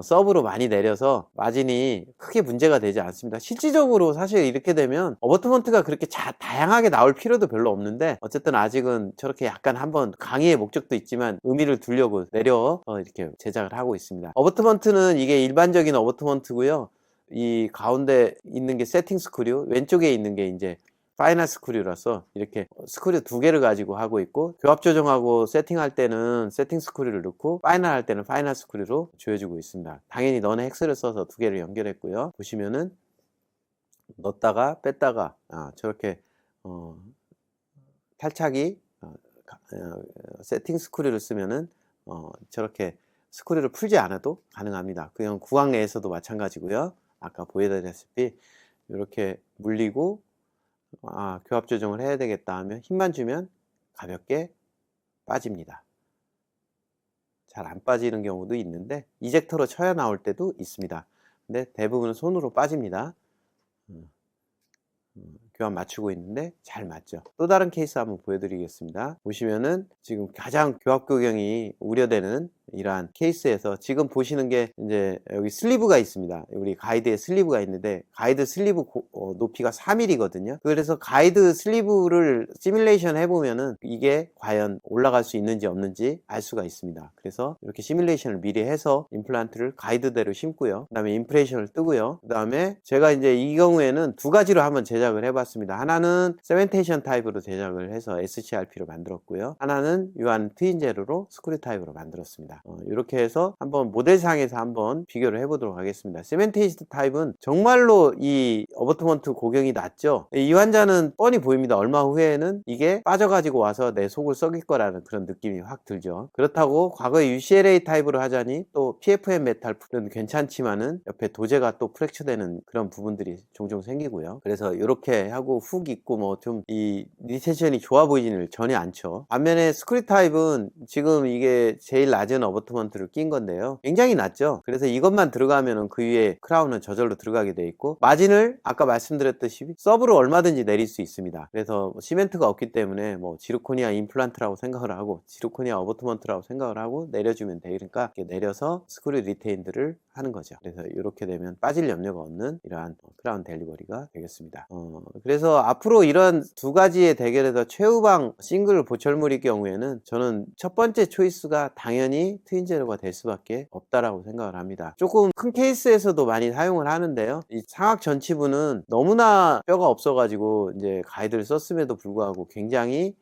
서브로 많이 내려서 마진이 크게 문제가 되지 않습니다. 실질적으로 사실 이렇게 되면 어버트먼트가 그렇게 다양하게 나올 필요도 별로 없는데, 어쨌든 아직은 저렇게 약간 한번 강의의 목적도 있지만 의미를 두려고 내려 이렇게 제작을 하고 있습니다. 어버트먼트는 이게 일반적인 어버트먼트고요. 이 가운데 있는 게 세팅 스크류, 왼쪽에 있는 게 이제 파이널 스크류라서 이렇게 스크류 두 개를 가지고 하고 있고, 교합 조정하고 세팅할 때는 세팅 스크류를 넣고 파이널 할 때는 파이널 스크류로 조여주고 있습니다. 당연히 너네 헥스를 써서 두 개를 연결했고요. 보시면은 넣었다가 뺐다가 저렇게 탈착이 세팅 스크류를 쓰면은 저렇게 스크류를 풀지 않아도 가능합니다. 그냥 구강 내에서도 마찬가지고요. 아까 보여드렸다시피 이렇게 물리고 교합 조정을 해야 되겠다 하면 힘만 주면 가볍게 빠집니다. 잘 안 빠지는 경우도 있는데 이젝터로 쳐야 나올 때도 있습니다. 근데 대부분은 손으로 빠집니다. 교합 맞추고 있는데 잘 맞죠. 또 다른 케이스 한번 보여드리겠습니다. 보시면은 지금 가장 교합 교경이 우려되는 이러한 케이스에서 지금 보시는 게 이제 여기 슬리브가 있습니다. 우리 가이드에 슬리브가 있는데, 가이드 슬리브 높이가 4mm거든요. 그래서 가이드 슬리브를 시뮬레이션 해보면은 이게 과연 올라갈 수 있는지 없는지 알 수가 있습니다. 그래서 이렇게 시뮬레이션을 미리 해서 임플란트를 가이드대로 심고요. 그 다음에 임프레션을 뜨고요. 그 다음에 제가 이제 이 경우에는 두 가지로 한번 제작을 해봤습니다. 하나는 세멘테이션 타입으로 제작을 해서 SCRP로 만들었고요. 하나는 유한 트윈제로로 스크류 타입으로 만들었습니다. 이렇게 해서 한번 모델상에서 한번 비교를 해보도록 하겠습니다. 세멘테이션 타입은 정말로 이 어버트먼트 고경이 낮죠. 이 환자는 뻔히 보입니다. 얼마 후에는 이게 빠져가지고 와서 내 속을 썩일 거라는 그런 느낌이 확 들죠. 그렇다고 과거에 UCLA 타입으로 하자니 또 PFM 메탈은 괜찮지만은 옆에 도제가 또 프랙처 되는 그런 부분들이 종종 생기고요. 그래서 이렇게 하고 훅 있고 뭐 좀 이 리텐션이 좋아 보이지는 전혀 않죠. 반면에 스크류 타입은 지금 이게 제일 낮은 어버트먼트를 낀 건데요. 굉장히 낮죠. 그래서 이것만 들어가면은 그 위에 크라운은 저절로 들어가게 돼 있고, 마진을 아까 말씀드렸듯이 서브로 얼마든지 내릴 수 있습니다. 그래서 시멘트가 없기 때문에 뭐 지르코니아 임플란트라고 생각을 하고 지르코니아 어버트먼트라고 생각을 하고 내려주면 되니까 이렇게 내려서 스크류 리테인들을 하는 거죠. 그래서 이렇게 되면 빠질 염려가 없는 이러한 크라운 델리버리가 되겠습니다. 그래서 앞으로 이런 두 가지의 대결에서 최후방 싱글 보철물일 경우에는 저는 첫 번째 초이스가 당연히 트윈제로가 될 수밖에 없다라고 생각을 합니다. 조금 큰 케이스에서도 많이 사용을 하는데요. 이 상악 전치부는 너무나 뼈가 없어가지고 이제 가이드를 썼음에도 불구하고 굉장히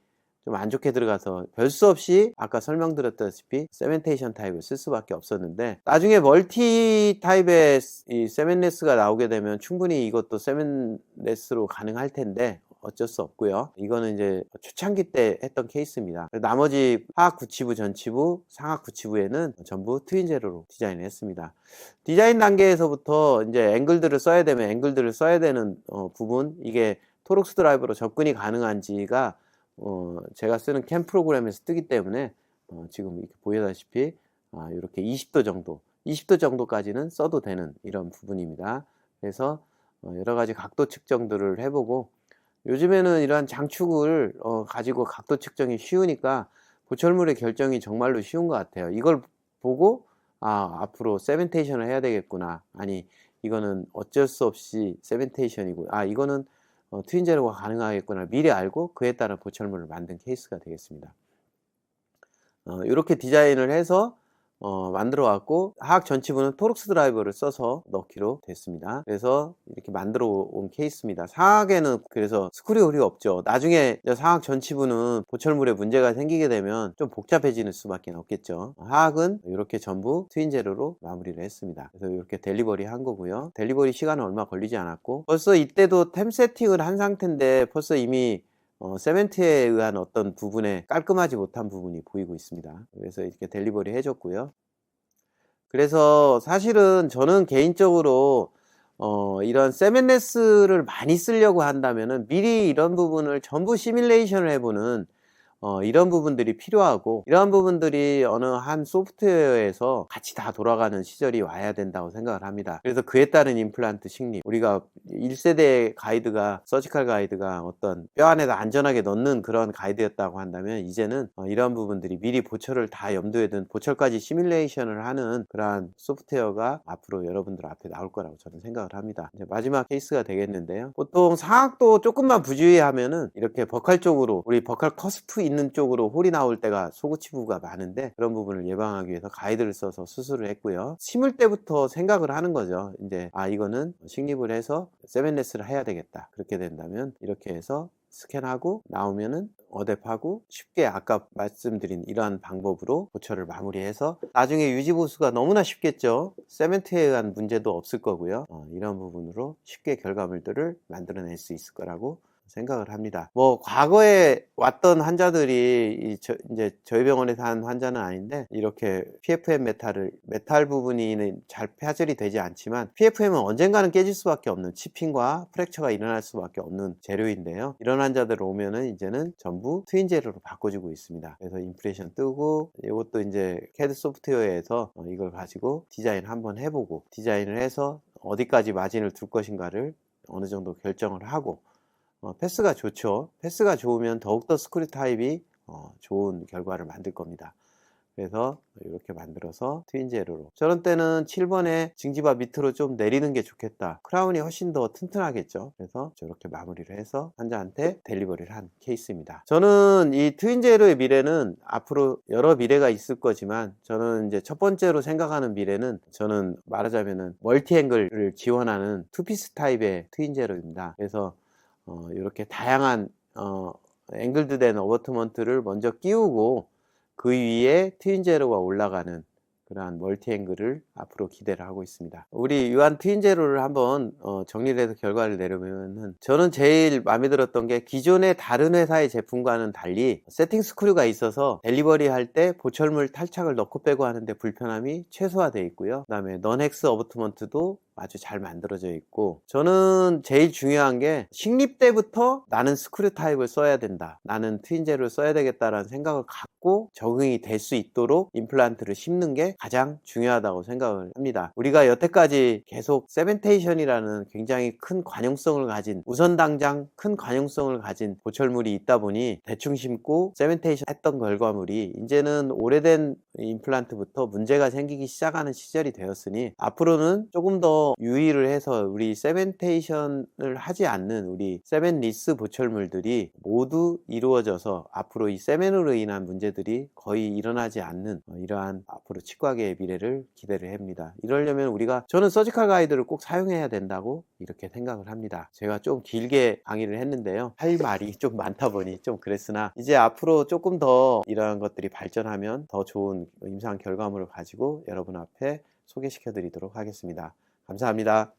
좀 안 좋게 들어가서 별 수 없이 아까 설명드렸다시피 세멘테이션 타입을 쓸 수밖에 없었는데, 나중에 멀티 타입의 이 세멘레스가 나오게 되면 충분히 이것도 세멘레스로 가능할 텐데, 어쩔 수 없고요. 이거는 이제 초창기 때 했던 케이스입니다. 나머지 하악 구치부, 전치부, 상악 구치부에는 전부 트윈 제로로 디자인을 했습니다. 디자인 단계에서부터 이제 앵글들을 써야 되면 앵글들을 써야 되는 부분, 이게 토록스 드라이버로 접근이 가능한지가 제가 쓰는 캠 프로그램에서 뜨기 때문에 지금 이렇게 보여다시피 이렇게 20도 정도, 20도 정도까지는 써도 되는 이런 부분입니다. 그래서 여러 가지 각도 측정들을 해보고, 요즘에는 이러한 장축을 가지고 각도 측정이 쉬우니까 보철물의 결정이 정말로 쉬운 것 같아요. 이걸 보고 앞으로 세멘테이션을 해야 되겠구나, 아니 이거는 어쩔 수 없이 세멘테이션이고, 이거는 트윈 제로가 가능하겠구나 미리 알고 그에 따른 보철물을 만든 케이스가 되겠습니다. 이렇게 디자인을 해서 만들어 왔고, 하악 전치부는 토록스 드라이버를 써서 넣기로 됐습니다. 그래서 이렇게 만들어 온 케이스입니다. 상악에는 그래서 스크류 홀이 없죠. 나중에 상악 전치부는 보철물에 문제가 생기게 되면 좀 복잡해지는 수밖에 없겠죠. 하악은 이렇게 전부 트윈 제로로 마무리를 했습니다. 그래서 이렇게 델리버리 한 거고요. 델리버리 시간은 얼마 걸리지 않았고, 벌써 이때도 템 세팅을 한 상태인데 벌써 이미 세멘트에 의한 어떤 부분에 깔끔하지 못한 부분이 보이고 있습니다. 그래서 이렇게 델리버리 해줬고요. 그래서 사실은 저는 개인적으로 이런 세멘네스를 많이 쓰려고 한다면은 미리 이런 부분을 전부 시뮬레이션을 해보는 이런 부분들이 필요하고, 이러한 부분들이 어느 한 소프트웨어에서 같이 다 돌아가는 시절이 와야 된다고 생각을 합니다. 그래서 그에 따른 임플란트 식립, 우리가 1세대 가이드가, 서지컬 가이드가 어떤 뼈 안에다 안전하게 넣는 그런 가이드였다고 한다면, 이제는 이런 부분들이 미리 보철을 다 염두에 둔 보철까지 시뮬레이션을 하는 그러한 소프트웨어가 앞으로 여러분들 앞에 나올 거라고 저는 생각을 합니다. 이제 마지막 케이스가 되겠는데요. 보통 상악도 조금만 부주의하면은 이렇게 버칼 쪽으로, 우리 버칼 커스프 있는 쪽으로 홀이 나올 때가 소구치부가 많은데, 그런 부분을 예방하기 위해서 가이드를 써서 수술을 했고요. 심을 때부터 생각을 하는 거죠. 이제 이거는 식립을 해서 세멘네스를 해야 되겠다. 그렇게 된다면 이렇게 해서 스캔하고 나오면은 어댑하고 쉽게 아까 말씀드린 이러한 방법으로 보철을 마무리해서 나중에 유지보수가 너무나 쉽겠죠. 세멘트에 의한 문제도 없을 거고요. 이런 부분으로 쉽게 결과물들을 만들어낼 수 있을 거라고 생각을 합니다. 뭐 과거에 왔던 환자들이 이제 저희 병원에서 한 환자는 아닌데, 이렇게 PFM 메탈 부분이 잘 파절이 되지 않지만, PFM은 언젠가는 깨질 수밖에 없는, 치핑과 프랙처가 일어날 수밖에 없는 재료인데요. 이런 환자들 오면은 이제는 전부 트윈 제로로 바꿔주고 있습니다. 그래서 임프레션 뜨고, 이것도 이제 CAD 소프트웨어에서 이걸 가지고 디자인 한번 해보고, 디자인을 해서 어디까지 마진을 둘 것인가를 어느 정도 결정을 하고, 패스가 좋죠. 패스가 좋으면 더욱더 스크류 타입이 좋은 결과를 만들 겁니다. 그래서 이렇게 만들어서 트윈 제로로, 저런 때는 7번에 징지바 밑으로 좀 내리는 게 좋겠다, 크라운이 훨씬 더 튼튼하겠죠. 그래서 저렇게 마무리를 해서 환자한테 델리버리를 한 케이스입니다. 저는 이 트윈 제로의 미래는 앞으로 여러 미래가 있을 거지만, 저는 이제 첫 번째로 생각하는 미래는, 저는 말하자면은 멀티 앵글을 지원하는 투피스 타입의 트윈 제로입니다. 그래서 이렇게 다양한 앵글드 된 어버트먼트를 먼저 끼우고 그 위에 트윈 제로가 올라가는 그러한 멀티 앵글을 앞으로 기대를 하고 있습니다. 우리 유한 트윈 제로를 한번 정리를 해서 결과를 내려보면은, 저는 제일 마음에 들었던 게, 기존의 다른 회사의 제품과는 달리 세팅 스크류가 있어서 델리버리 할 때 보철물 탈착을 넣고 빼고 하는데 불편함이 최소화되어 있고요. 그 다음에 넌 헥스 어버트먼트도 아주 잘 만들어져 있고, 저는 제일 중요한 게, 식립 때부터 나는 스크류 타입을 써야 된다, 나는 트윈 제로를 써야 되겠다라는 생각을 갖고 적응이 될 수 있도록 임플란트를 심는 게 가장 중요하다고 생각을 합니다. 우리가 여태까지 계속 세멘테이션이라는 굉장히 큰 관용성을 가진, 우선 당장 큰 관용성을 가진 보철물이 있다 보니 대충 심고 세멘테이션 했던 결과물이, 이제는 오래된 임플란트부터 문제가 생기기 시작하는 시절이 되었으니, 앞으로는 조금 더 유의를 해서 우리 세멘테이션을 하지 않는 우리 세멘리스 보철물들이 모두 이루어져서 앞으로 이 세멘으로 인한 문제들이 거의 일어나지 않는 이러한 앞으로 치과계의 미래를 기대를 합니다. 이러려면 우리가, 저는 서지컬 가이드를 꼭 사용해야 된다고 이렇게 생각을 합니다. 제가 좀 길게 강의를 했는데요, 할 말이 좀 많다 보니 좀 그랬으나, 이제 앞으로 조금 더 이러한 것들이 발전하면 더 좋은 임상 결과물을 가지고 여러분 앞에 소개시켜 드리도록 하겠습니다. 감사합니다.